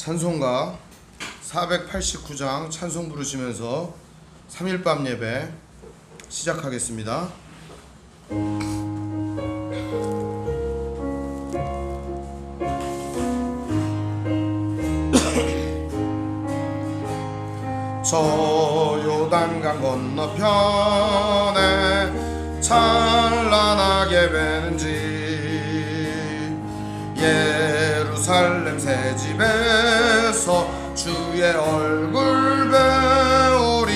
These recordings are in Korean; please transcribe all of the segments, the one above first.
찬송가 489장 찬송 부르시면서 3일밤 예배 시작하겠습니다. 저 요단강 건너편에 찬란하게 배는지 예루살렘 새집에서 주의 얼굴 배우리.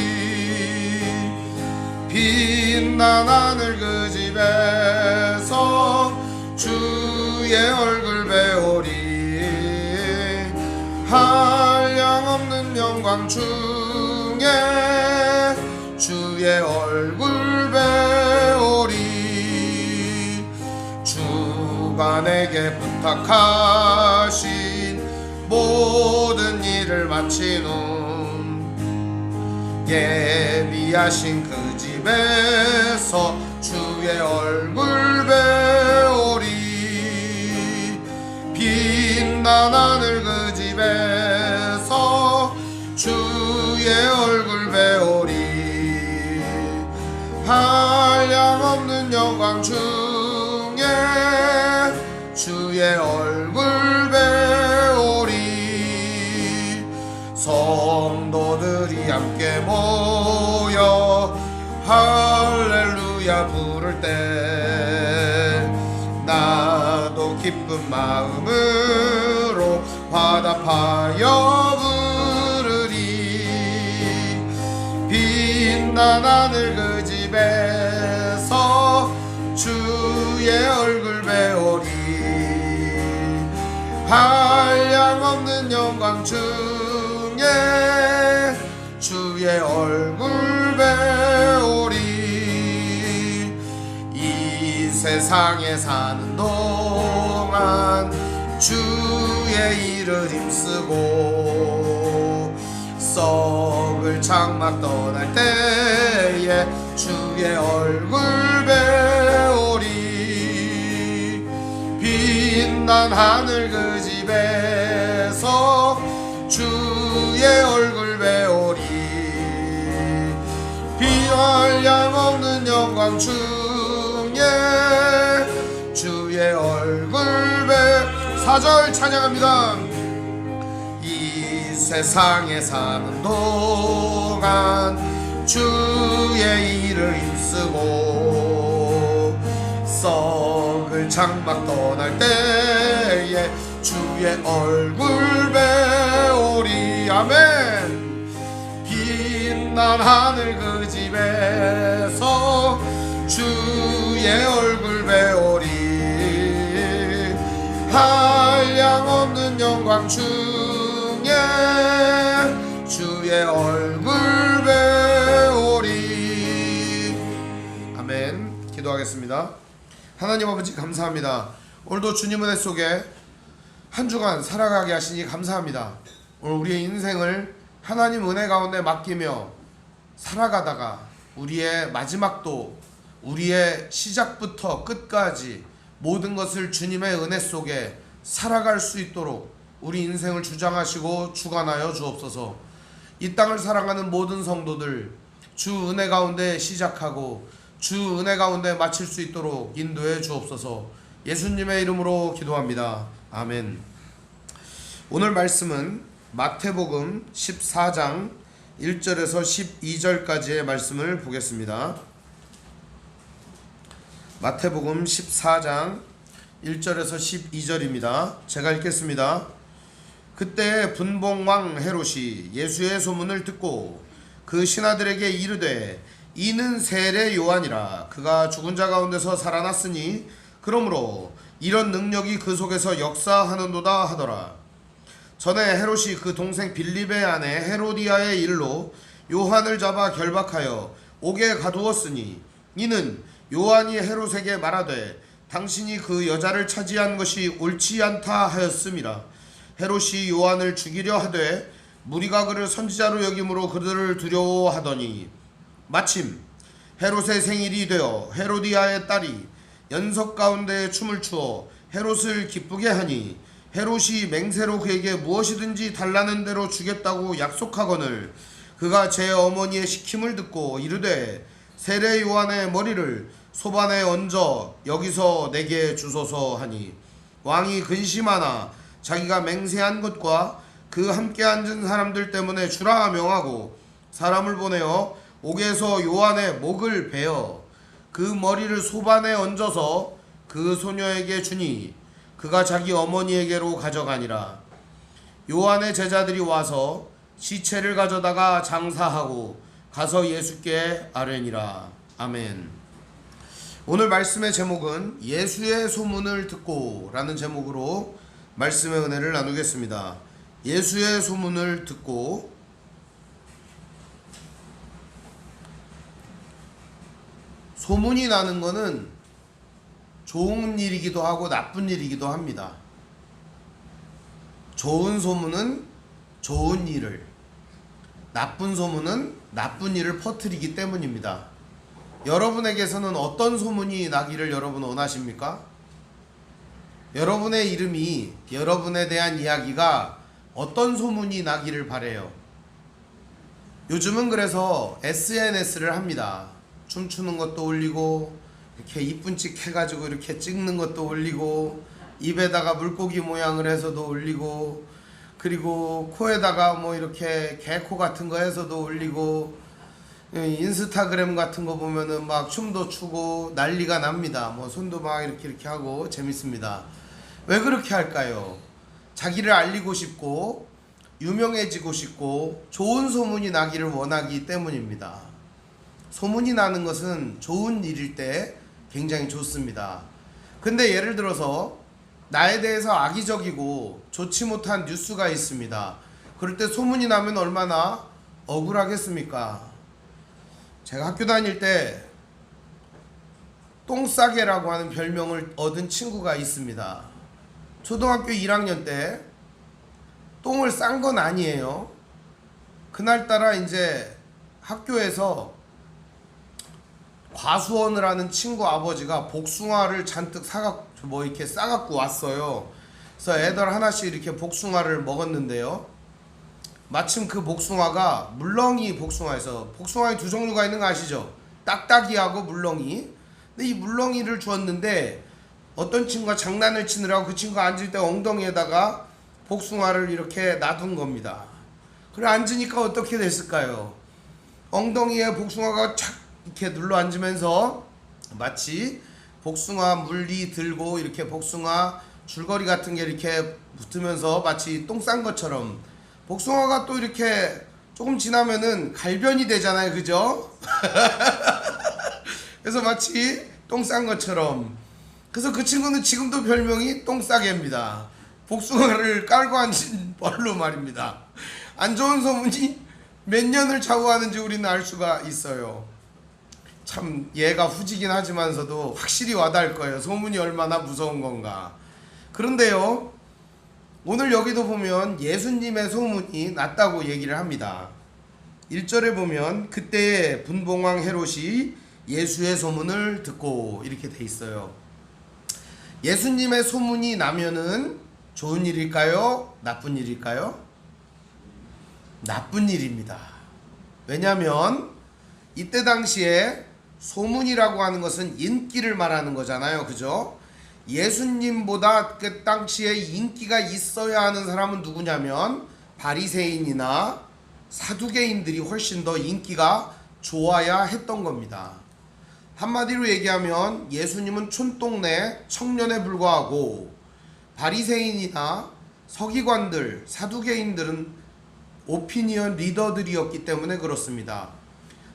빛난 하늘 그 집에서 주의 얼굴 배우리. 한량없는 영광 중에 주의 얼굴 배우리. 주가 내게 부탁하신 모든 일을 마친 후 예비하신 그 집에서 주의 얼굴 배우리. 빛난 하늘 그 집에서 주의 얼굴 배우리. 한량없는 영광 중에 주의 얼굴 배우리. 성도들이 함께 모여 할렐루야 부를 때 나도 기쁜 마음으로 화답하여 부르리. 빛난 하늘 그 집에서 주의 얼굴 배우리. 한량없는 영광 중에 주의 얼굴 배우리. 이 세상에 사는 동안 주의 일을 힘쓰고 썩을 장막 떠날 때에 주의 얼굴 배우리. 빛난 하늘 그 집에서 주의 얼굴 배우리. 한량없는 영광 중에 주의 얼굴 배우리. 4절 찬양합니다. 이 세상에 사는 동안 주의 일을 힘쓰고 썩을 장막 떠날 때에 주의 얼굴 배우리. 아멘. 빛난 하늘 그 집에서 주의 얼굴 배우리. 한량없는 영광 중에 주의 얼굴 배우리. 아멘. 기도하겠습니다. 하나님 아버지 감사합니다. 오늘도 주님 은혜 속에 한 주간 살아가게 하시니 감사합니다. 오늘 우리의 인생을 하나님 은혜 가운데 맡기며 살아가다가 우리의 마지막도 우리의 시작부터 끝까지 모든 것을 주님의 은혜 속에 살아갈 수 있도록 우리 인생을 주장하시고 주관하여 주옵소서. 이 땅을 살아가는 모든 성도들 주 은혜 가운데 시작하고 주 은혜 가운데 마칠 수 있도록 인도해 주옵소서. 예수님의 이름으로 기도합니다. 아멘. 오늘 말씀은 마태복음 14장 1절에서 12절까지의 말씀을 보겠습니다. 마태복음 14장 1절에서 12절입니다. 제가 읽겠습니다. 그때 분봉왕 헤롯이 예수의 소문을 듣고 그 신하들에게 이르되 이는 세례 요한이라. 그가 죽은 자 가운데서 살아났으니 그러므로 이런 능력이 그 속에서 역사하는도다 하더라. 전에 헤롯이 그 동생 빌립의 아내 헤로디아의 일로 요한을 잡아 결박하여 옥에 가두었으니 이는 요한이 헤롯에게 말하되 당신이 그 여자를 차지한 것이 옳지 않다 하였음이라. 헤롯이 요한을 죽이려 하되 무리가 그를 선지자로 여김으로 그들을 두려워하더니 마침 헤롯의 생일이 되어 헤로디아의 딸이 연석 가운데 춤을 추어 헤롯을 기쁘게 하니 헤롯이 맹세로 그에게 무엇이든지 달라는 대로 주겠다고 약속하거늘 그가 제 어머니의 시킴을 듣고 이르되 세례 요한의 머리를 소반에 얹어 여기서 내게 주소서 하니 왕이 근심하나 자기가 맹세한 것과 그 함께 앉은 사람들 때문에 주라 명하고 사람을 보내어 옥에서 요한의 목을 베어 그 머리를 소반에 얹어서 그 소녀에게 주니 그가 자기 어머니에게로 가져가니라. 요한의 제자들이 와서 시체를 가져다가 장사하고 가서 예수께 아뢰니라. 아멘. 오늘 말씀의 제목은 예수의 소문을 듣고 라는 제목으로 말씀의 은혜를 나누겠습니다. 예수의 소문을 듣고. 소문이 나는 것은 좋은 일이기도 하고 나쁜 일이기도 합니다. 좋은 소문은 좋은 일을, 나쁜 소문은 나쁜 일을 퍼뜨리기 때문입니다. 여러분에게서는 어떤 소문이 나기를 여러분 원하십니까? 여러분의 이름이, 여러분에 대한 이야기가 어떤 소문이 나기를 바래요. 요즘은 그래서 SNS를 합니다. 춤추는 것도 올리고 이렇게 이쁜 찍 해가지고 이렇게 찍는 것도 올리고 입에다가 물고기 모양을 해서도 올리고 그리고 코에다가 뭐 이렇게 개코 같은 거 해서도 올리고 인스타그램 같은 거 보면은 막 춤도 추고 난리가 납니다. 뭐 손도 막 이렇게 하고 재밌습니다. 왜 그렇게 할까요? 자기를 알리고 싶고 유명해지고 싶고 좋은 소문이 나기를 원하기 때문입니다. 소문이 나는 것은 좋은 일일 때 굉장히 좋습니다. 근데 예를 들어서 나에 대해서 악의적이고 좋지 못한 뉴스가 있습니다. 그럴 때 소문이 나면 얼마나 억울하겠습니까? 제가 학교 다닐 때 똥싸개라고 하는 별명을 얻은 친구가 있습니다. 초등학교 1학년 때 똥을 싼 건 아니에요. 그날따라 이제 학교에서 과수원을 하는 친구 아버지가 복숭아를 잔뜩 이렇게 싸갖고 왔어요. 그래서 애들 하나씩 이렇게 복숭아를 먹었는데요. 마침 그 복숭아가 물렁이 복숭아에서 복숭아에 두 종류가 있는 거 아시죠? 딱딱이하고 물렁이. 근데 이 물렁이를 주었는데 어떤 친구가 장난을 치느라고 그 친구가 앉을 때 엉덩이에다가 복숭아를 이렇게 놔둔 겁니다. 그래 앉으니까 어떻게 됐을까요? 엉덩이에 복숭아가 착 이렇게 눌러 앉으면서 마치 복숭아 물리 들고 이렇게 복숭아 줄거리 같은 게 이렇게 붙으면서 마치 똥 싼 것처럼 복숭아가 또 이렇게 조금 지나면은 갈변이 되잖아요. 그죠? 그래서 마치 똥 싼 것처럼. 그래서 그 친구는 지금도 별명이 똥싸개입니다. 복숭아를 깔고 앉은 벌로 말입니다. 안 좋은 소문이 몇 년을 좌우하는지 우리는 알 수가 있어요. 참 얘가 후지긴 하지만서도 확실히 와닿을 거예요. 소문이 얼마나 무서운 건가. 그런데요, 오늘 여기도 보면 예수님의 소문이 났다고 얘기를 합니다. 1절에 보면 그때의 분봉왕 헤롯이 예수의 소문을 듣고 이렇게 돼 있어요. 예수님의 소문이 나면은 좋은 일일까요? 나쁜 일일까요? 나쁜 일입니다. 왜냐하면 이때 당시에 소문이라고 하는 것은 인기를 말하는 거잖아요. 그죠? 예수님보다 그 당시에 인기가 있어야 하는 사람은 누구냐면 바리새인이나 사두개인들이 훨씬 더 인기가 좋아야 했던 겁니다. 한마디로 얘기하면 예수님은 촌동네 청년에 불과하고 바리새인이나 서기관들, 사두개인들은 오피니언 리더들이었기 때문에 그렇습니다.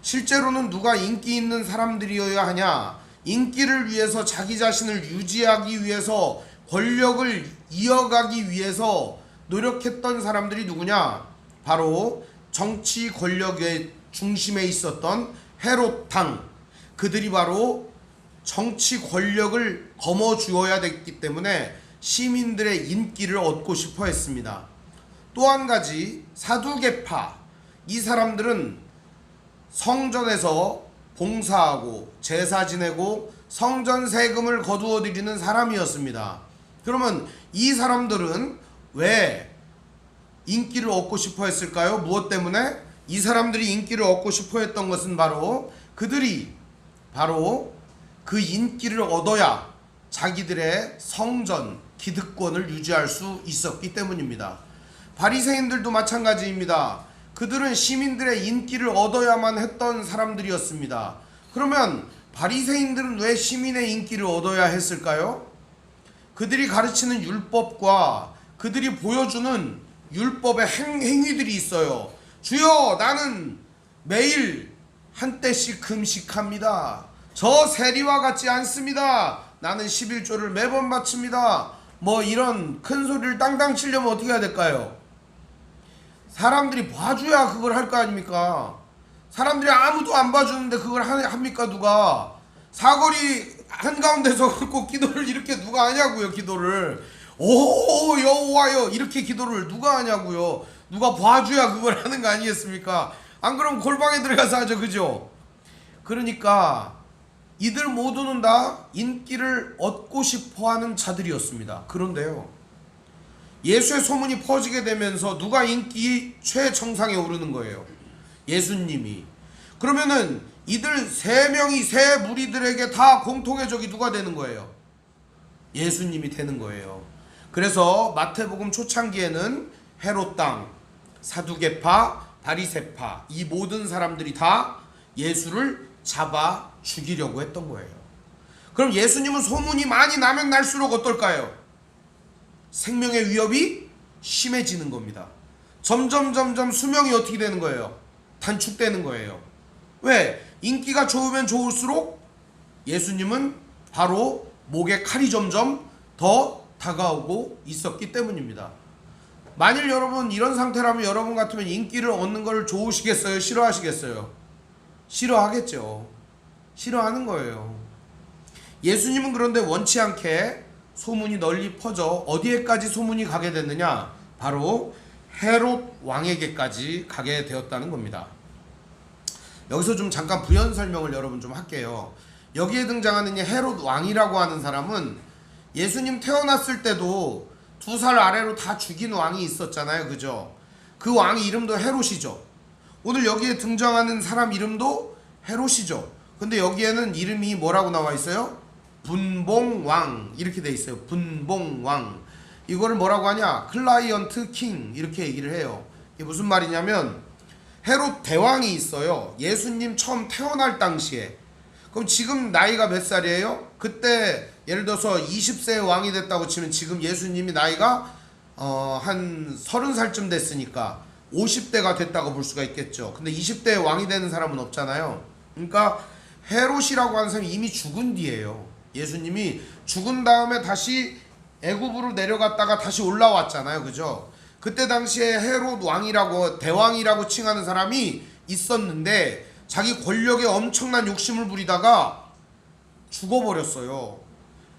실제로는 누가 인기 있는 사람들이어야 하냐? 인기를 위해서 자기 자신을 유지하기 위해서 권력을 이어가기 위해서 노력했던 사람들이 누구냐? 바로 정치 권력의 중심에 있었던 헤롯당, 그들이 바로 정치 권력을 거머쥐어야 됐기 때문에 시민들의 인기를 얻고 싶어 했습니다. 또 한 가지 사두개파, 이 사람들은 성전에서 봉사하고 제사 지내고 성전 세금을 거두어 드리는 사람이었습니다. 그러면 이 사람들은 왜 인기를 얻고 싶어 했을까요? 무엇 때문에? 이 사람들이 인기를 얻고 싶어 했던 것은 바로 그들이 바로 그 인기를 얻어야 자기들의 성전, 기득권을 유지할 수 있었기 때문입니다. 바리새인들도 마찬가지입니다. 그들은 시민들의 인기를 얻어야만 했던 사람들이었습니다. 그러면 바리새인들은 왜 시민의 인기를 얻어야 했을까요? 그들이 가르치는 율법과 그들이 보여주는 율법의 행위들이 있어요. 주여, 나는 매일 한 때씩 금식합니다. 저 세리와 같지 않습니다. 나는 11조를 매번 바칩니다. 뭐 이런 큰 소리를 땅땅 치려면 어떻게 해야 될까요? 사람들이 봐줘야 그걸 할 거 아닙니까? 사람들이 아무도 안 봐주는데 그걸 합니까? 누가? 사거리 한가운데서 꼭 기도를 이렇게 누가 하냐고요. 기도를 오 여호와여 이렇게 기도를 누가 하냐고요. 누가 봐줘야 그걸 하는 거 아니겠습니까? 안 그러면 골방에 들어가서 하죠. 그죠? 그러니까 이들 모두는 다 인기를 얻고 싶어하는 자들이었습니다. 그런데요, 예수의 소문이 퍼지게 되면서 누가 인기 최정상에 오르는 거예요? 예수님이. 그러면은 이들 세 명이 세 무리들에게 다 공통의 적이 누가 되는 거예요? 예수님이 되는 거예요. 그래서 마태복음 초창기에는 헤롯 땅, 사두개파, 바리새파 이 모든 사람들이 다 예수를 잡아 죽이려고 했던 거예요. 그럼 예수님은 소문이 많이 나면 날수록 어떨까요? 생명의 위협이 심해지는 겁니다. 점점 수명이 어떻게 되는 거예요? 단축되는 거예요. 왜? 인기가 좋으면 좋을수록 예수님은 바로 목에 칼이 점점 더 다가오고 있었기 때문입니다. 만일 여러분 이런 상태라면 여러분 같으면 인기를 얻는 걸 좋으시겠어요? 싫어하시겠어요? 싫어하겠죠. 싫어하는 거예요. 예수님은 그런데 원치 않게 소문이 널리 퍼져 어디에까지 소문이 가게 됐느냐? 바로 헤롯 왕에게까지 가게 되었다는 겁니다. 여기서 좀 잠깐 부연 설명을 여러분 좀 할게요. 여기에 등장하는 이 헤롯 왕이라고 하는 사람은 예수님 태어났을 때도 2살 아래로 다 죽인 왕이 있었잖아요. 그죠? 그 왕의 이름도 헤롯이죠. 오늘 여기에 등장하는 사람 이름도 헤롯이죠. 근데 여기에는 이름이 뭐라고 나와 있어요? 분봉왕 이렇게 돼 있어요. 분봉왕. 이거를 뭐라고 하냐? 클라이언트 킹 이렇게 얘기를 해요. 이게 무슨 말이냐면 헤롯 대왕이 있어요. 예수님 처음 태어날 당시에. 그럼 지금 나이가 몇 살이에요? 그때 예를 들어서 20세의 왕이 됐다고 치면 지금 예수님이 나이가 한 30살쯤 됐으니까 50대가 됐다고 볼 수가 있겠죠. 근데 20대의 왕이 되는 사람은 없잖아요. 그러니까 헤롯이라고 하는 사람이 이미 죽은 뒤에요. 예수님이 죽은 다음에 다시 애굽으로 내려갔다가 다시 올라왔잖아요. 그죠? 그때 당시에 헤롯 왕이라고 대왕이라고 칭하는 사람이 있었는데 자기 권력에 엄청난 욕심을 부리다가 죽어버렸어요.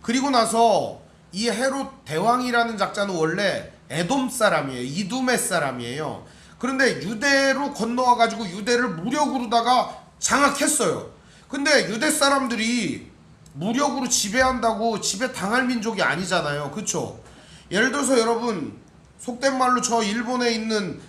그리고 나서 이 헤롯 대왕이라는 작자는 원래 에돔 사람이에요. 이두메 사람이에요. 그런데 유대로 건너와가지고 유대를 무력으로다가 장악했어요. 근데 유대 사람들이 무력으로 지배한다고 지배당할 민족이 아니잖아요. 그쵸? 예를 들어서 여러분 속된 말로 저 일본에 있는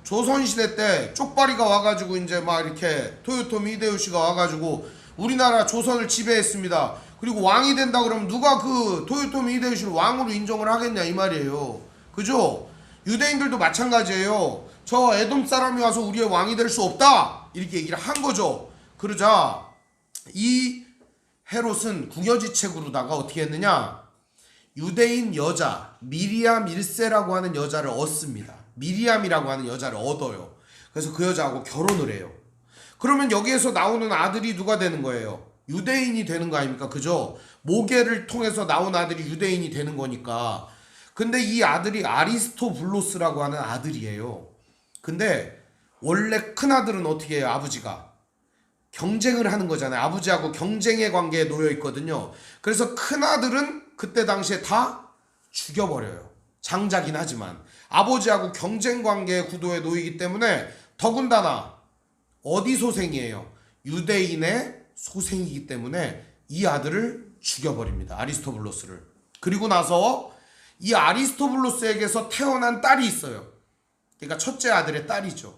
조선시대 때 쪽발이가 와가지고 이제 막 이렇게 토요토미 히데요시가 와가지고 우리나라 조선을 지배했습니다. 그리고 왕이 된다 그러면 누가 그 토요토미 히데요시를 왕으로 인정을 하겠냐 이 말이에요. 그죠? 유대인들도 마찬가지예요. 저 에돔 사람이 와서 우리의 왕이 될 수 없다 이렇게 얘기를 한 거죠. 그러자 이 헤롯은 궁여지책으로다가 어떻게 했느냐? 유대인 여자 미리암 1세라고 하는 여자를 얻습니다. 미리암이라고 하는 여자를 얻어요. 그래서 그 여자하고 결혼을 해요. 그러면 여기에서 나오는 아들이 누가 되는 거예요? 유대인이 되는 거 아닙니까? 그죠? 모계를 통해서 나온 아들이 유대인이 되는 거니까. 근데 이 아들이 아리스토블로스라고 하는 아들이에요. 근데 원래 큰 아들은 어떻게 해요? 아버지가 경쟁을 하는 거잖아요. 아버지하고 경쟁의 관계에 놓여 있거든요. 그래서 큰 아들은 그때 당시에 다 죽여버려요. 장자긴 하지만 아버지하고 경쟁 관계의 구도에 놓이기 때문에 더군다나 어디 소생이에요? 유대인의 소생이기 때문에 이 아들을 죽여버립니다. 아리스토블로스를. 그리고 나서 이 아리스토블로스에게서 태어난 딸이 있어요. 그러니까 첫째 아들의 딸이죠.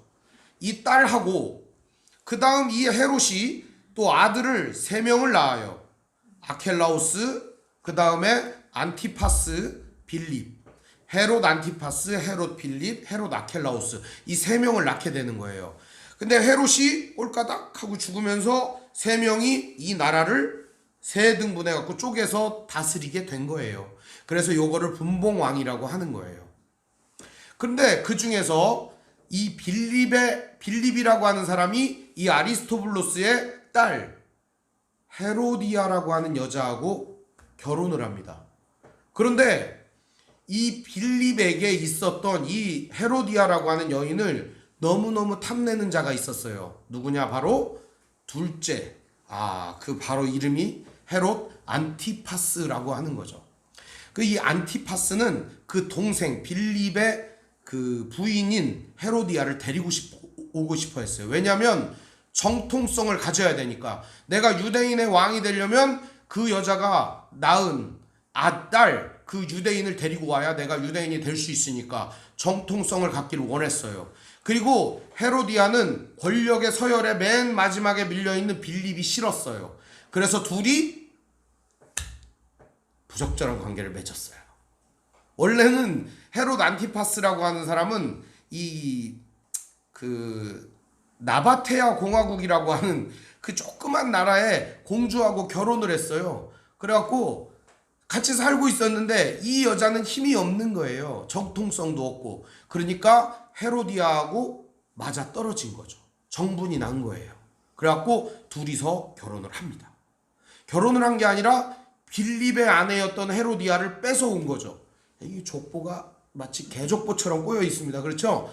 이 딸하고 그 다음 이 헤롯이 또 아들을 3명을 낳아요. 아켈라우스, 그 다음에 안티파스, 빌립. 헤롯 안티파스, 헤롯 빌립, 헤롯 아켈라우스. 이 3명을 낳게 되는 거예요. 근데 헤롯이 꼴까닥 하고 죽으면서 3명이 이 나라를 3등분해 갖고 쪼개서 다스리게 된 거예요. 그래서 요거를 분봉왕이라고 하는 거예요. 근데 그 중에서 이 빌립이라고 하는 사람이 이 아리스토블로스의 딸 헤로디아라고 하는 여자하고 결혼을 합니다. 그런데 이 빌립에게 있었던 이 헤로디아라고 하는 여인을 너무너무 탐내는 자가 있었어요. 누구냐? 바로 둘째. 그 바로 이름이 헤롯 안티파스라고 하는 거죠. 그 이 안티파스는 그 동생 빌립의 그 부인인 헤로디아를 데리고 오고 싶어 했어요. 왜냐하면 정통성을 가져야 되니까. 내가 유대인의 왕이 되려면 그 여자가 낳은 딸, 그 유대인을 데리고 와야 내가 유대인이 될 수 있으니까 정통성을 갖기를 원했어요. 그리고 헤로디아는 권력의 서열에 맨 마지막에 밀려있는 빌립이 싫었어요. 그래서 둘이 부적절한 관계를 맺었어요. 원래는 헤롯 안티파스라고 하는 사람은 나바테아 공화국이라고 하는 그 조그만 나라에 공주하고 결혼을 했어요. 그래갖고 같이 살고 있었는데 이 여자는 힘이 없는 거예요. 정통성도 없고. 그러니까 헤로디아하고 맞아 떨어진 거죠. 정분이 난 거예요. 그래갖고 둘이서 결혼을 합니다. 결혼을 한 게 아니라 빌립의 아내였던 헤로디아를 뺏어온 거죠. 이 족보가 마치 개족보처럼 꼬여 있습니다. 그렇죠?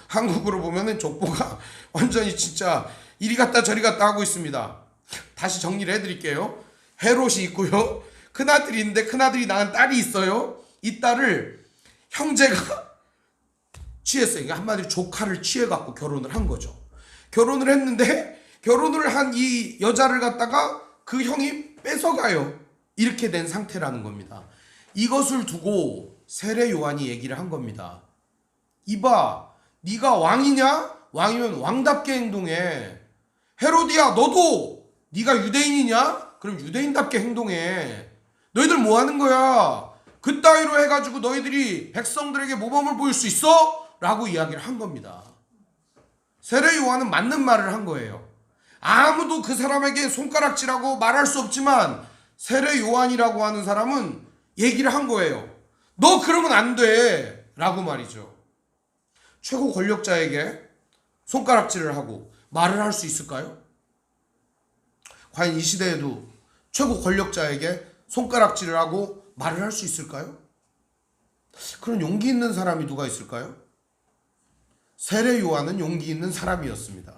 한국으로 보면은 족보가 완전히 진짜 이리 갔다 저리 갔다 하고 있습니다. 다시 정리를 해드릴게요. 헤롯이 있고요. 큰아들이 있는데 큰아들이 낳은 딸이 있어요. 이 딸을 형제가 취했어요. 그러니까 한마디로 조카를 취해갖고 결혼을 한 거죠. 결혼을 했는데 결혼을 한 이 여자를 갖다가 그 형이 뺏어가요. 이렇게 된 상태라는 겁니다. 이것을 두고 세례 요한이 얘기를 한 겁니다. 이봐, 네가 왕이냐? 왕이면 왕답게 행동해. 헤로디야, 너도 네가 유대인이냐? 그럼 유대인답게 행동해. 너희들 뭐 하는 거야? 그따위로 해가지고 너희들이 백성들에게 모범을 보일 수 있어? 라고 이야기를 한 겁니다. 세례 요한은 맞는 말을 한 거예요. 아무도 그 사람에게 손가락질하고 말할 수 없지만 세례 요한이라고 하는 사람은 얘기를 한 거예요. 너 그러면 안 돼! 라고 말이죠. 최고 권력자에게 손가락질을 하고 말을 할 수 있을까요? 과연 이 시대에도 최고 권력자에게 손가락질을 하고 말을 할 수 있을까요? 그런 용기 있는 사람이 누가 있을까요? 세례 요한은 용기 있는 사람이었습니다.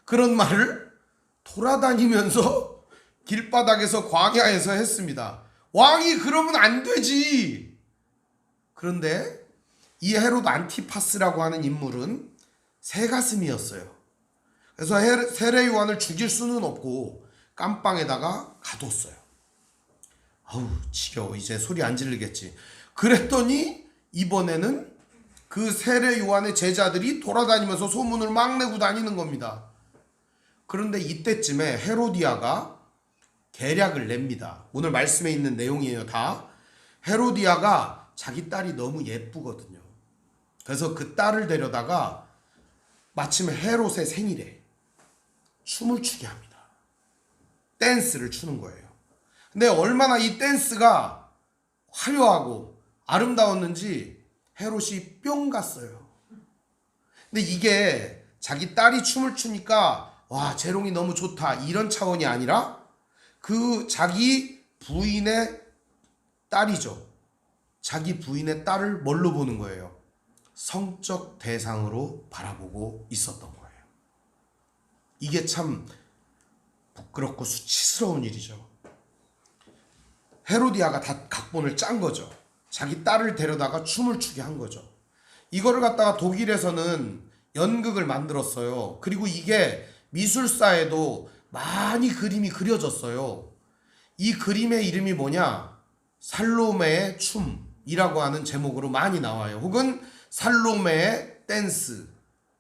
그런 말을 돌아다니면서 길바닥에서 광야에서 했습니다. 왕이 그러면 안 되지. 그런데 이 헤롯 안티파스라고 하는 인물은 새가슴이었어요. 그래서 세례 요한을 죽일 수는 없고 깜빵에다가 가뒀어요. 아우 지겨워. 이제 소리 안 지르겠지. 그랬더니 이번에는 그 세례 요한의 제자들이 돌아다니면서 소문을 막 내고 다니는 겁니다. 그런데 이때쯤에 헤로디아가 계략을 냅니다. 오늘 말씀에 있는 내용이에요. 다. 헤로디아가 자기 딸이 너무 예쁘거든요. 그래서 그 딸을 데려다가 마침 헤롯의 생일에 춤을 추게 합니다. 댄스를 추는 거예요. 근데 얼마나 이 댄스가 화려하고 아름다웠는지 헤롯이 뿅 갔어요. 근데 이게 자기 딸이 춤을 추니까 와 재롱이 너무 좋다 이런 차원이 아니라 그 자기 부인의 딸이죠. 자기 부인의 딸을 뭘로 보는 거예요? 성적 대상으로 바라보고 있었던 거예요. 이게 참 부끄럽고 수치스러운 일이죠. 헤로디아가 다 각본을 짠 거죠. 자기 딸을 데려다가 춤을 추게 한 거죠. 이거를 갖다가 독일에서는 연극을 만들었어요. 그리고 이게 미술사에도 많이 그림이 그려졌어요. 이 그림의 이름이 뭐냐? 살로메의 춤이라고 하는 제목으로 많이 나와요. 혹은 살로메의 댄스,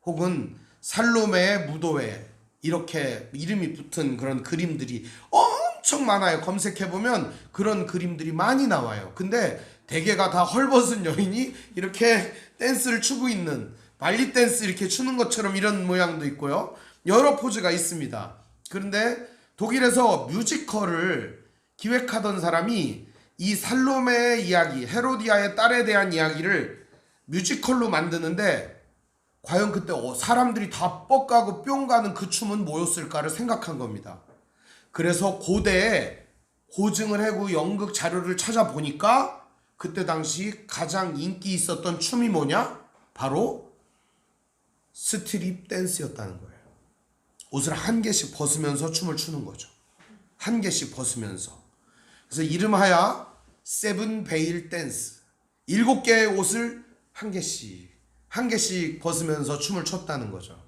혹은 살로메의 무도회, 이렇게 이름이 붙은 그런 그림들이 엄청 많아요. 검색해보면 그런 그림들이 많이 나와요. 근데 대개가 다 헐벗은 여인이 이렇게 댄스를 추고 있는, 발리 댄스 이렇게 추는 것처럼 이런 모양도 있고요. 여러 포즈가 있습니다. 그런데 독일에서 뮤지컬을 기획하던 사람이 이 살로메의 이야기, 헤로디아의 딸에 대한 이야기를 뮤지컬로 만드는데, 과연 그때 사람들이 다 뻑가고 뿅 가는 그 춤은 뭐였을까를 생각한 겁니다. 그래서 고대에 고증을 하고 연극 자료를 찾아보니까 그때 당시 가장 인기 있었던 춤이 뭐냐? 바로 스트립 댄스였다는 거예요. 옷을 한 개씩 벗으면서 춤을 추는 거죠. 한 개씩 벗으면서. 그래서 이름하여 세븐 베일 댄스. 7개의 옷을 한 개씩 벗으면서 춤을 췄다는 거죠.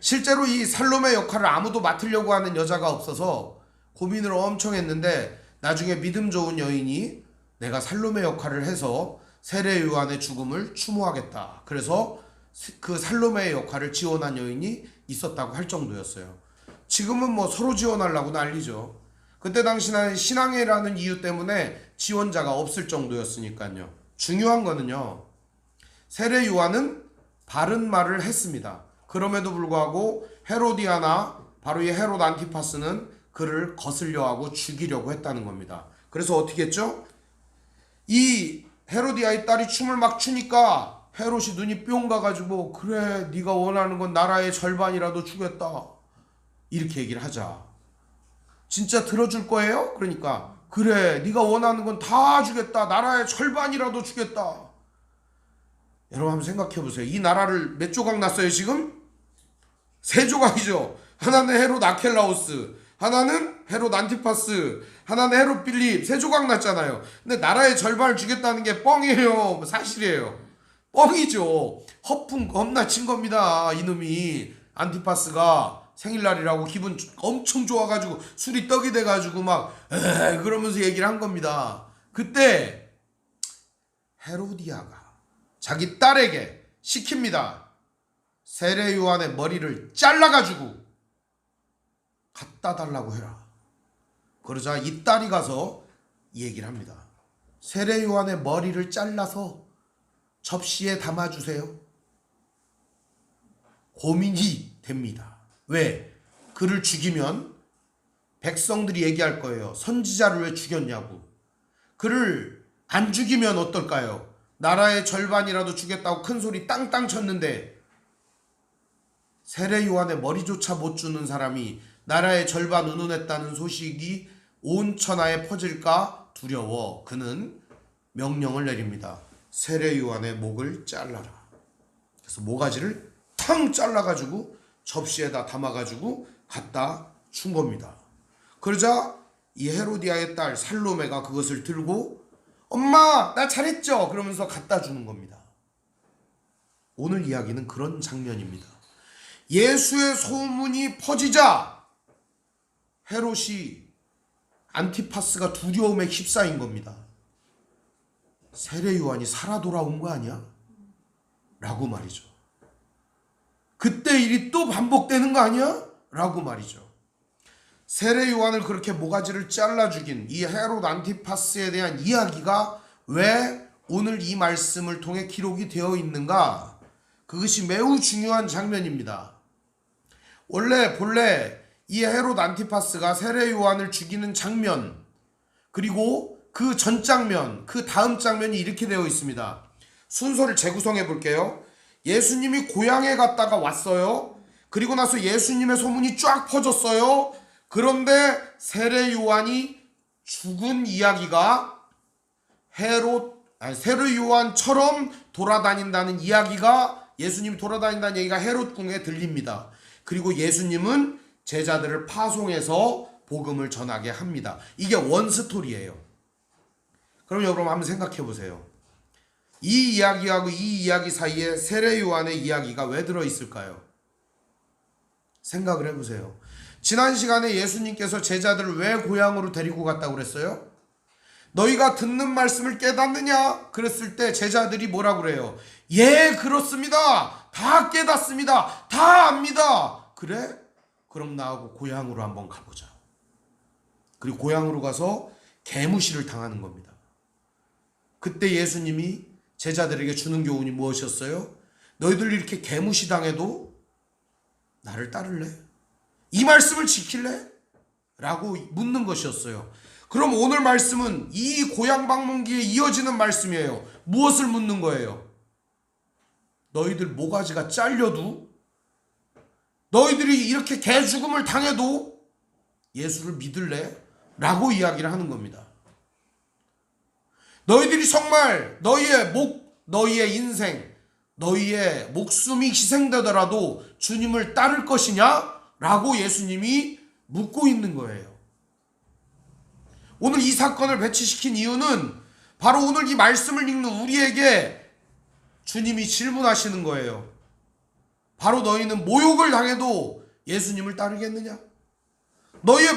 실제로 이 살로메 역할을 아무도 맡으려고 하는 여자가 없어서 고민을 엄청 했는데, 나중에 믿음 좋은 여인이 내가 살로메 역할을 해서 세례 요한의 죽음을 추모하겠다, 그래서 그 살로메의 역할을 지원한 여인이 있었다고 할 정도였어요. 지금은 뭐 서로 지원하려고 난리죠. 그때 당시는 신앙이라는 이유 때문에 지원자가 없을 정도였으니까요. 중요한 거는요, 세례 요한은 바른 말을 했습니다. 그럼에도 불구하고 헤로디아나, 바로 이 헤롯 안티파스는 그를 거슬려 하고 죽이려고 했다는 겁니다. 그래서 어떻게 했죠? 이 헤로디아의 딸이 춤을 막 추니까 헤롯이 눈이 뿅 가가지고, 그래 네가 원하는 건 나라의 절반이라도 주겠다, 이렇게 얘기를 하자. 진짜 들어줄 거예요? 그러니까 그래 네가 원하는 건 다 주겠다, 나라의 절반이라도 주겠다. 여러분 한번 생각해 보세요. 이 나라를 몇 조각 났어요 지금? 3조각이죠. 하나는 헤롯 아켈라우스, 하나는 헤롯 안티파스, 하나는 헤롯 빌립, 3조각 났잖아요. 근데 나라의 절반을 주겠다는 게 뻥이에요, 사실이에요? 뻥이죠. 허풍 겁나 친 겁니다. 이놈이 안티파스가 생일날이라고 기분 엄청 좋아가지고 술이 떡이 돼가지고 막 그러면서 얘기를 한 겁니다. 그때 헤로디아가 자기 딸에게 시킵니다. 세례 요한의 머리를 잘라가지고 갖다 달라고 해라. 그러자 이 딸이 가서 이 얘기를 합니다. 세례 요한의 머리를 잘라서 접시에 담아주세요. 고민이 됩니다. 왜? 그를 죽이면 백성들이 얘기할 거예요. 선지자를 왜 죽였냐고. 그를 안 죽이면 어떨까요? 나라의 절반이라도 주겠다고 큰 소리 땅땅 쳤는데 세례 요한의 머리조차 못 주는 사람이 나라의 절반 운운했다는 소식이 온 천하에 퍼질까 두려워 그는 명령을 내립니다. 세례 요한의 목을 잘라라. 그래서 모가지를 탕 잘라가지고 접시에다 담아가지고 갖다 준 겁니다. 그러자 이 헤로디아의 딸 살로메가 그것을 들고 엄마 나 잘했죠? 그러면서 갖다 주는 겁니다. 오늘 이야기는 그런 장면입니다. 예수의 소문이 퍼지자 헤롯이 안티파스가 두려움에 휩싸인 겁니다. 세례 요한이 살아 돌아온 거 아니야? 라고 말이죠. 그때 일이 또 반복되는 거 아니야? 라고 말이죠. 세례 요한을 그렇게 모가지를 잘라 죽인 이 헤롯 안티파스에 대한 이야기가 왜 오늘 이 말씀을 통해 기록이 되어 있는가? 그것이 매우 중요한 장면입니다. 본래 이 헤롯 안티파스가 세례 요한을 죽이는 장면, 그리고 그 전 장면, 그 다음 장면이 이렇게 되어 있습니다. 순서를 재구성해 볼게요. 예수님이 고향에 갔다가 왔어요. 그리고 나서 예수님의 소문이 쫙 퍼졌어요. 그런데 세례 요한이 죽은 이야기가 세례 요한처럼 돌아다닌다는 이야기가, 예수님이 돌아다닌다는 얘기가 헤롯 궁에 들립니다. 그리고 예수님은 제자들을 파송해서 복음을 전하게 합니다. 이게 원스토리예요. 그럼 여러분 한번 생각해 보세요. 이 이야기하고 이 이야기 사이에 세례 요한의 이야기가 왜 들어있을까요? 생각을 해보세요. 지난 시간에 예수님께서 제자들을 왜 고향으로 데리고 갔다고 그랬어요? 너희가 듣는 말씀을 깨닫느냐? 그랬을 때 제자들이 뭐라고 그래요? 예, 그렇습니다. 다 깨닫습니다. 다 압니다. 그래? 그럼 나하고 고향으로 한번 가보자. 그리고 고향으로 가서 개무시를 당하는 겁니다. 그때 예수님이 제자들에게 주는 교훈이 무엇이었어요? 너희들 이렇게 개무시당해도 나를 따를래? 이 말씀을 지킬래? 라고 묻는 것이었어요. 그럼 오늘 말씀은 이 고향 방문기에 이어지는 말씀이에요. 무엇을 묻는 거예요? 너희들 모가지가 잘려도, 너희들이 이렇게 개죽음을 당해도 예수를 믿을래? 라고 이야기를 하는 겁니다. 너희들이 정말 너희의 인생, 너희의 목숨이 희생되더라도 주님을 따를 것이냐? 라고 예수님이 묻고 있는 거예요. 오늘 이 사건을 배치시킨 이유는 바로 오늘 이 말씀을 읽는 우리에게 주님이 질문하시는 거예요. 바로 너희는 모욕을 당해도 예수님을 따르겠느냐? 너희의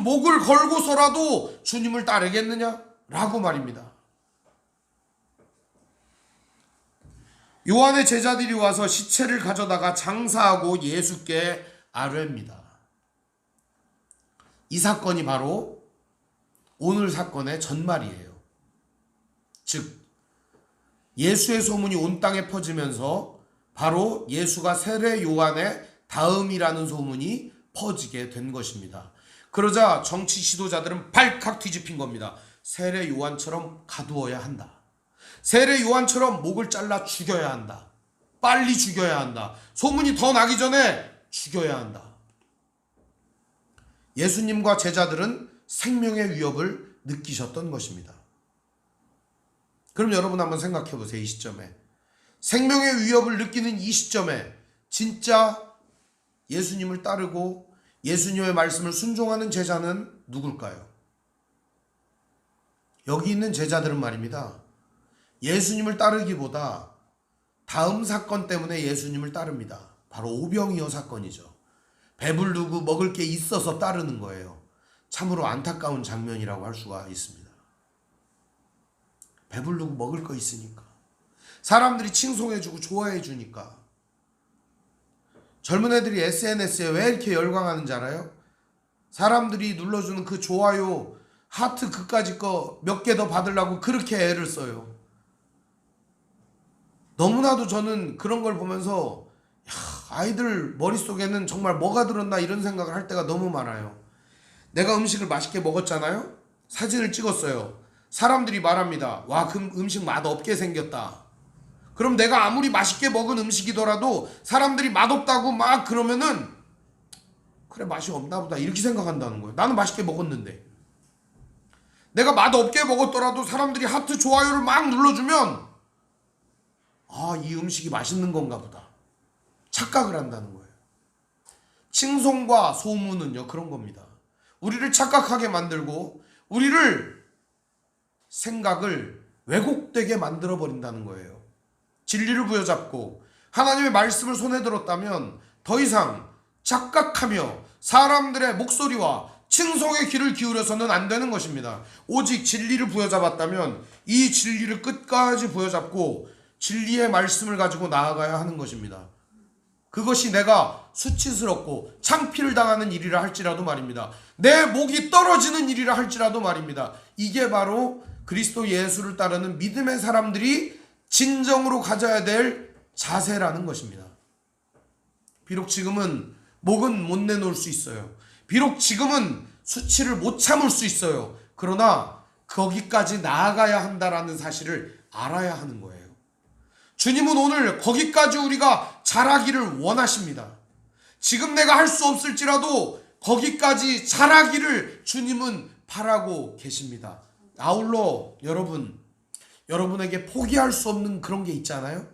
목을 걸고서라도 주님을 따르겠느냐? 라고 말입니다. 요한의 제자들이 와서 시체를 가져다가 장사하고 예수께 아뢰입니다. 이 사건이 바로 오늘 사건의 전말이에요. 즉 예수의 소문이 온 땅에 퍼지면서 바로 예수가 세례 요한의 다음이라는 소문이 퍼지게 된 것입니다. 그러자 정치 지도자들은 발칵 뒤집힌 겁니다. 세례 요한처럼 가두어야 한다. 세례 요한처럼 목을 잘라 죽여야 한다. 빨리 죽여야 한다. 소문이 더 나기 전에 죽여야 한다. 예수님과 제자들은 생명의 위협을 느끼셨던 것입니다. 그럼 여러분 한번 생각해 보세요. 이 시점에 생명의 위협을 느끼는 이 시점에 진짜 예수님을 따르고 예수님의 말씀을 순종하는 제자는 누굴까요? 여기 있는 제자들은 말입니다. 예수님을 따르기보다 다음 사건 때문에 예수님을 따릅니다. 바로 오병이어 사건이죠. 배부르고 먹을 게 있어서 따르는 거예요. 참으로 안타까운 장면이라고 할 수가 있습니다. 배부르고 먹을 거 있으니까, 사람들이 칭송해주고 좋아해주니까. 젊은 애들이 SNS에 왜 이렇게 열광하는지 알아요? 사람들이 눌러주는 그 좋아요, 하트 그까짓 거 몇 개 더 받으려고 그렇게 애를 써요. 너무나도 저는 그런 걸 보면서 아이들 머릿속에는 정말 뭐가 들었나 이런 생각을 할 때가 너무 많아요. 내가 음식을 맛있게 먹었잖아요? 사진을 찍었어요. 사람들이 말합니다. 와, 그 음식 맛없게 생겼다. 그럼 내가 아무리 맛있게 먹은 음식이더라도 사람들이 맛없다고 막 그러면은 그래, 맛이 없나 보다 이렇게 생각한다는 거예요. 나는 맛있게 먹었는데. 내가 맛없게 먹었더라도 사람들이 하트 좋아요를 막 눌러주면 아, 이 음식이 맛있는 건가 보다 착각을 한다는 거예요. 칭송과 소문은요 그런 겁니다. 우리를 착각하게 만들고 우리를 생각을 왜곡되게 만들어 버린다는 거예요. 진리를 부여잡고 하나님의 말씀을 손에 들었다면 더 이상 착각하며 사람들의 목소리와 칭송의 귀를 기울여서는 안 되는 것입니다. 오직 진리를 부여잡았다면 이 진리를 끝까지 부여잡고 진리의 말씀을 가지고 나아가야 하는 것입니다. 그것이 내가 수치스럽고 창피를 당하는 일이라 할지라도 말입니다. 내 목이 떨어지는 일이라 할지라도 말입니다. 이게 바로 그리스도 예수를 따르는 믿음의 사람들이 진정으로 가져야 될 자세라는 것입니다. 비록 지금은 목은 못 내놓을 수 있어요. 비록 지금은 수치를 못 참을 수 있어요. 그러나 거기까지 나아가야 한다라는 사실을 알아야 하는 거예요. 주님은 오늘 거기까지 우리가 자라기를 원하십니다. 지금 내가 할 수 없을지라도 거기까지 자라기를 주님은 바라고 계십니다. 아울러 여러분에게 포기할 수 없는 그런 게 있잖아요.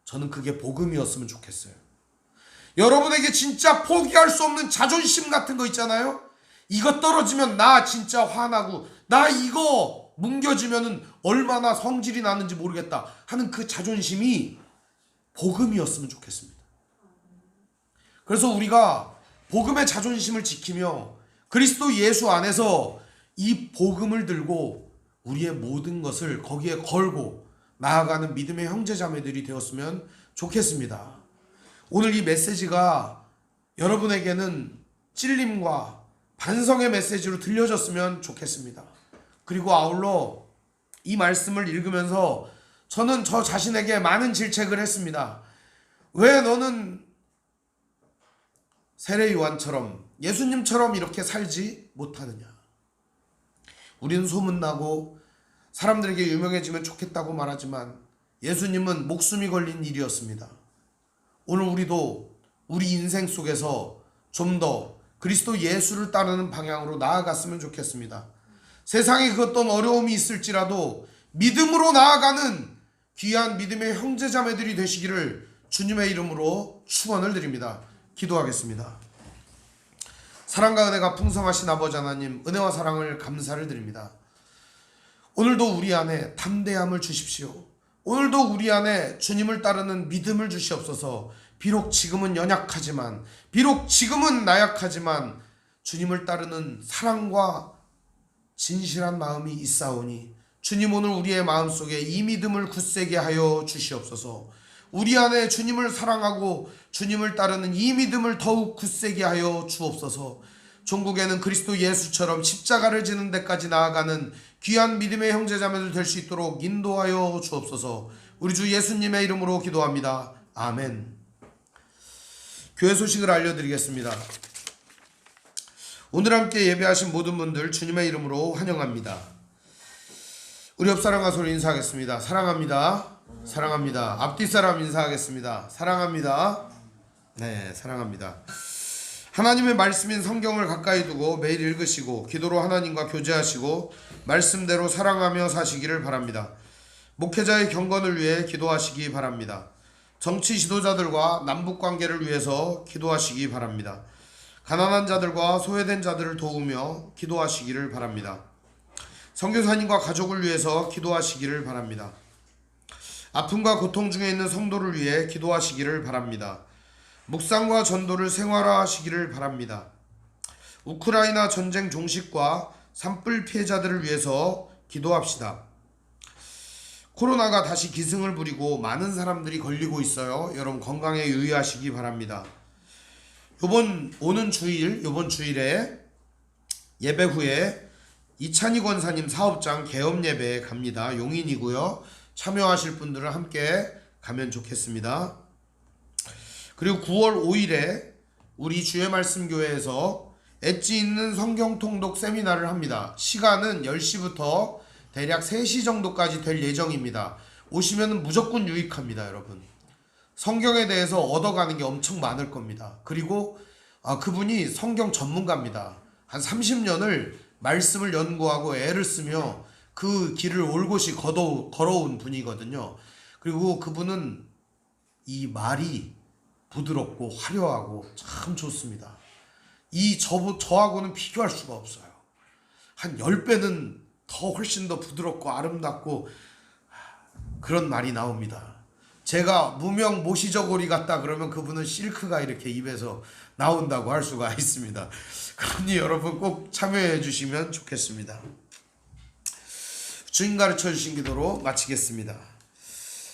저는 그게 복음이었으면 좋겠어요. 여러분에게 진짜 포기할 수 없는 자존심 같은 거 있잖아요. 이거 떨어지면 나 진짜 화나고 나 이거 뭉겨지면은 얼마나 성질이 나는지 모르겠다 하는 그 자존심이 복음이었으면 좋겠습니다. 그래서 우리가 복음의 자존심을 지키며 그리스도 예수 안에서 이 복음을 들고 우리의 모든 것을 거기에 걸고 나아가는 믿음의 형제자매들이 되었으면 좋겠습니다. 오늘 이 메시지가 여러분에게는 찔림과 반성의 메시지로 들려졌으면 좋겠습니다. 그리고 아울러 이 말씀을 읽으면서 저는 저 자신에게 많은 질책을 했습니다. 왜 너는 세례 요한처럼 예수님처럼 이렇게 살지 못하느냐? 우리는 소문나고 사람들에게 유명해지면 좋겠다고 말하지만 예수님은 목숨이 걸린 일이었습니다. 오늘 우리도 우리 인생 속에서 좀 더 그리스도 예수를 따르는 방향으로 나아갔으면 좋겠습니다. 세상에 그 어떤 어려움이 있을지라도 믿음으로 나아가는 귀한 믿음의 형제자매들이 되시기를 주님의 이름으로 축원을 드립니다. 기도하겠습니다. 사랑과 은혜가 풍성하신 아버지 하나님, 은혜와 사랑을 감사를 드립니다. 오늘도 우리 안에 담대함을 주십시오. 오늘도 우리 안에 주님을 따르는 믿음을 주시옵소서. 비록 지금은 연약하지만, 비록 지금은 나약하지만 주님을 따르는 사랑과 진실한 마음이 있사오니 주님, 오늘 우리의 마음속에 이 믿음을 굳세게 하여 주시옵소서. 우리 안에 주님을 사랑하고 주님을 따르는 이 믿음을 더욱 굳세게 하여 주옵소서. 종국에는 그리스도 예수처럼 십자가를 지는 데까지 나아가는 귀한 믿음의 형제자매들 될 수 있도록 인도하여 주옵소서. 우리 주 예수님의 이름으로 기도합니다. 아멘. 교회 소식을 알려드리겠습니다. 오늘 함께 예배하신 모든 분들 주님의 이름으로 환영합니다. 우리 옆사람과 서로 인사하겠습니다. 사랑합니다. 사랑합니다. 앞뒤 사람 인사하겠습니다. 사랑합니다. 네, 사랑합니다. 하나님의 말씀인 성경을 가까이 두고 매일 읽으시고 기도로 하나님과 교제하시고 말씀대로 사랑하며 사시기를 바랍니다. 목회자의 경건을 위해 기도하시기 바랍니다. 정치 지도자들과 남북관계를 위해서 기도하시기 바랍니다. 가난한 자들과 소외된 자들을 도우며 기도하시기를 바랍니다. 선교사님과 가족을 위해서 기도하시기를 바랍니다. 아픔과 고통 중에 있는 성도를 위해 기도하시기를 바랍니다. 묵상과 전도를 생활화하시기를 바랍니다. 우크라이나 전쟁 종식과 산불 피해자들을 위해서 기도합시다. 코로나가 다시 기승을 부리고 많은 사람들이 걸리고 있어요. 여러분 건강에 유의하시기 바랍니다. 이번 주일에 예배 후에 이찬희 권사님 사업장 개업 예배에 갑니다. 용인이고요. 참여하실 분들은 함께 가면 좋겠습니다. 그리고 9월 5일에 우리 주의 말씀 교회에서 엣지 있는 성경 통독 세미나를 합니다. 시간은 10시부터 대략 3시 정도까지 될 예정입니다. 오시면 무조건 유익합니다. 여러분 성경에 대해서 얻어가는 게 엄청 많을 겁니다. 그리고 그분이 성경 전문가입니다. 한 30년을 말씀을 연구하고 애를 쓰며 그 길을 올곧이 걸어온 분이거든요. 그리고 그분은 이 말이 부드럽고 화려하고 참 좋습니다. 저하고는 비교할 수가 없어요. 한 10배는 훨씬 더 부드럽고 아름답고 그런 말이 나옵니다. 제가 무명 모시저고리 같다 그러면 그분은 실크가 이렇게 입에서 나온다고 할 수가 있습니다. 그러니 여러분 꼭 참여해 주시면 좋겠습니다. 주님 가르쳐 주신 기도로 마치겠습니다.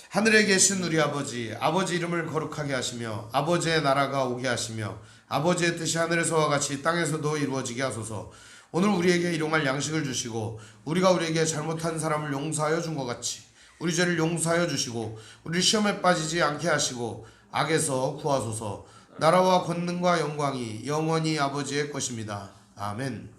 하늘에 계신 우리 아버지, 아버지 이름을 거룩하게 하시며 아버지의 나라가 오게 하시며 아버지의 뜻이 하늘에서와 같이 땅에서도 이루어지게 하소서. 오늘 우리에게 일용할 양식을 주시고 우리가 우리에게 잘못한 사람을 용서하여 준 것 같이 우리 죄를 용서하여 주시고 우리 시험에 빠지지 않게 하시고 악에서 구하소서. 나라와 권능과 영광이 영원히 아버지의 것입니다. 아멘.